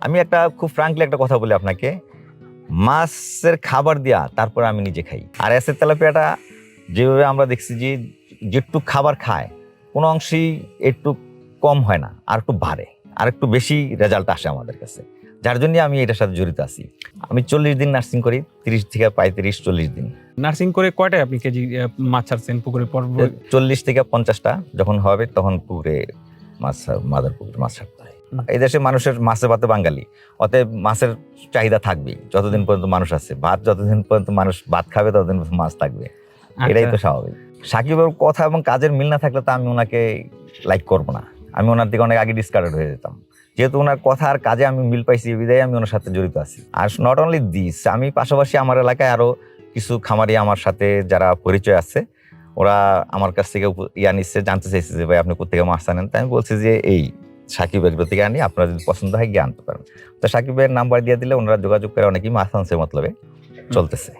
আমি একটা খুব ফ্রাঙ্কলি একটা কথা বলি আপনাকে, মাছের খাবার দিয়া তারপরে আমি নিজে খাই। আর এসের তেলাপিয়াটা যেভাবে আমরা দেখছি যে যেটুক খাবার খায় কোনো অংশেই একটু কম হয় না, আর একটু বাড়ে, আর একটু বেশি রেজাল্ট আসে আমাদের কাছে, যার জন্য আমি এটার সাথে জড়িত আছি। আমি 40 দিন নার্সিং করি, 30 থেকে 35-40 দিন। নার্সিং করে কয়টায় আপনি কেজি মাছ ছাড়ছেন পুকুরে? 40 থেকে 50টা যখন হবে তখন পুকুরে মাছ, মাদার পুকুরে মাছ ছাড়তে হয়। এই দেশে মানুষের মাছে ভাতে বাঙালি, অতএব মাছের চাহিদা থাকবেই যতদিন পর্যন্ত মানুষ আছে। ভাত যতদিন পর্যন্ত মানুষ ভাত খাবে ততদিন পর্যন্ত মাছ থাকবে, এটাই তো স্বাভাবিক। সাকিবের কথা এবং কাজের মিল না থাকলে তো আমি ওনাকে লাইক করবো না, আমি ওনার দিকে অনেক আগে ডিসকার্ডেড হয়ে যেতাম। যেহেতু ওনার কথা আর কাজে আমি মিল পাইছি, বিদায় আমি ওনার সাথে জড়িত আছি। আর নট অনলি দিস, আমি পাশাপাশি আমার এলাকায় আরো কিছু খামারি আমার সাথে যারা পরিচয় আছে, ওরা আমার কাছ থেকে নিচ্ছে, জানতে চাইছে যে ভাই আপনি কোথেকে মাছ আনেন। তাই আমি বলছি যে এই সাকিব এগুলো থেকে আনি, আপনার যদি পছন্দ হয় গিয়ে আনতে পারেন। তো সাকিবের নাম্বার দিয়ে দিলে ওনারা যোগাযোগ করে অনেকেই মাছ আনছে, মতলবে চলতেছে।